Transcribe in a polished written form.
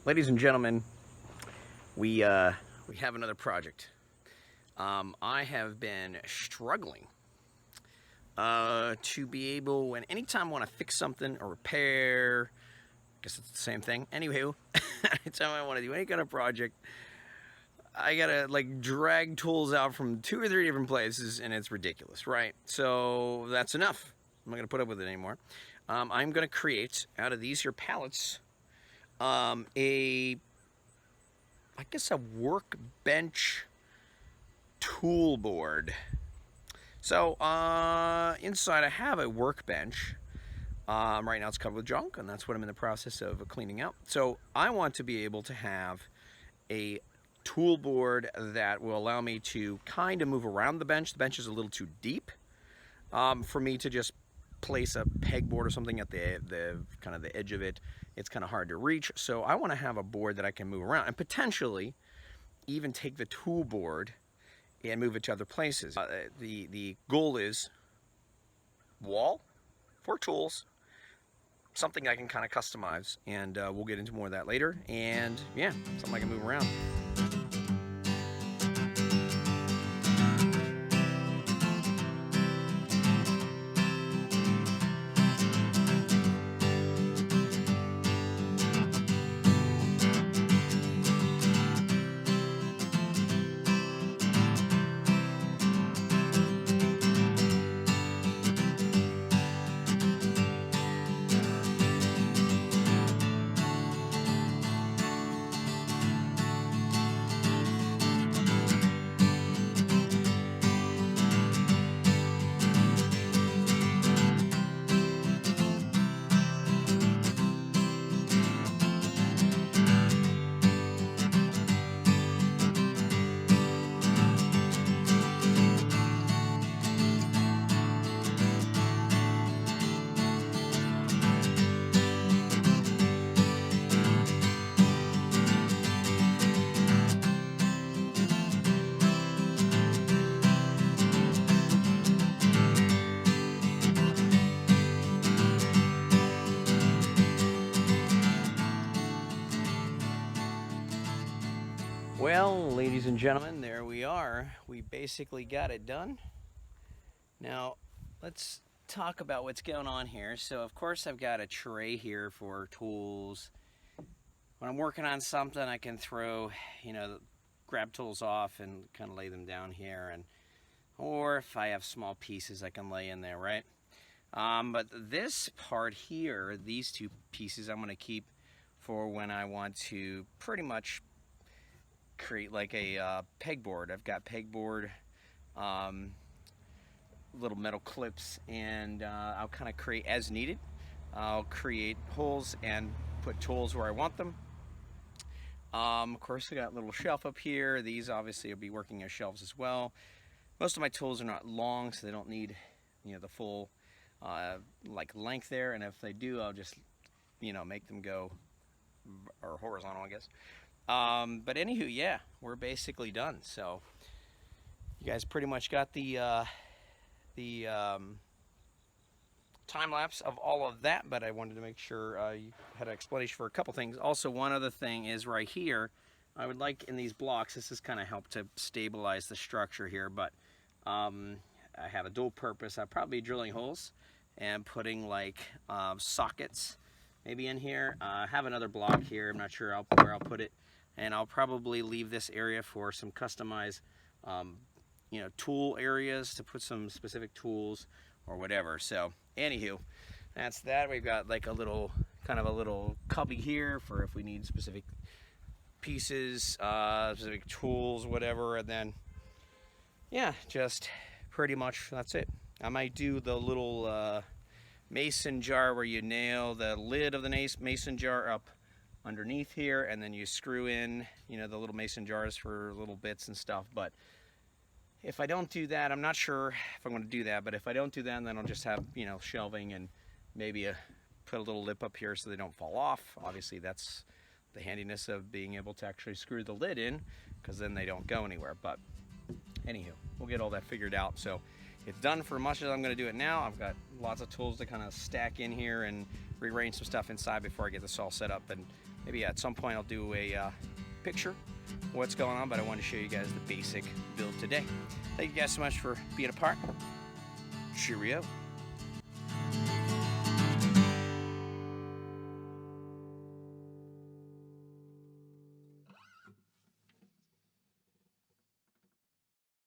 Ladies and gentlemen, we have another project. I have been struggling to be able, when anytime I want to fix something or repair, I guess it's the same thing. Anywho, anytime I want to do any kind of project, I gotta like drag tools out from 2 or 3 different places, and it's ridiculous, right? So that's enough. I'm not gonna put up with it anymore. I'm gonna create out of these here pallets I guess a workbench tool board. So inside I have a workbench. Right now it's covered with junk, and that's what I'm in the process of cleaning out. So I want to be able to have a tool board that will allow me to kind of move around the bench. The bench is a little too deep for me to just place a pegboard or something at the kind of the edge of it. It's kind of hard to reach, so I want to have a board that I can move around and potentially even take the tool board and move it to other places. The goal is wall for tools, something I can kind of customize, and we'll get into more of that later. And yeah, something I can move around. Well, ladies and gentlemen, there we are. We basically got it done. Now, let's talk about what's going on here. So, of course, I've got a tray here for tools. When I'm working on something, I can throw, grab tools off and kind of lay them down here. Or if I have small pieces, I can lay in there, right? But this part here, these 2 pieces, I'm going to keep for when I want to pretty much create like a pegboard. I've got pegboard, little metal clips, and I'll kind of create as needed. I'll create holes and put tools where I want them. Of course, I got a little shelf up here. These obviously will be working as shelves as well. Most of my tools are not long, so they don't need the full like length there, and if they do, I'll just make them go or horizontal, I guess. But anywho, yeah, we're basically done. So you guys pretty much got the time lapse of all of that, but I wanted to make sure you had an explanation for a couple things. Also, one other thing is right here, I would like in these blocks, this has kind of helped to stabilize the structure here, but I have a dual purpose. I'll probably be drilling holes and putting like sockets maybe in here. I have another block here. I'm not sure where I'll put it. And I'll probably leave this area for some customized, tool areas to put some specific tools or whatever. So, anywho, that's that. We've got like a little cubby here for if we need specific pieces, specific tools, whatever. And then, yeah, just pretty much that's it. I might do the little mason jar where you nail the lid of the mason jar up underneath here, and then you screw in the little mason jars for little bits and stuff. But if I don't do that, I'm not sure if I'm going to do that, but if I don't do that, then I'll just have shelving and maybe put a little lip up here so they don't fall off. Obviously that's the handiness of being able to actually screw the lid in, because then they don't go anywhere. But anywho, we'll get all that figured out. So it's done for much as I'm going to do it now. I've got lots of tools to kind of stack in here and rearrange some stuff inside before I get this all set up and Maybe at some point I'll do a picture of what's going on, but I want to show you guys the basic build today. Thank you guys so much for being a part. Cheerio.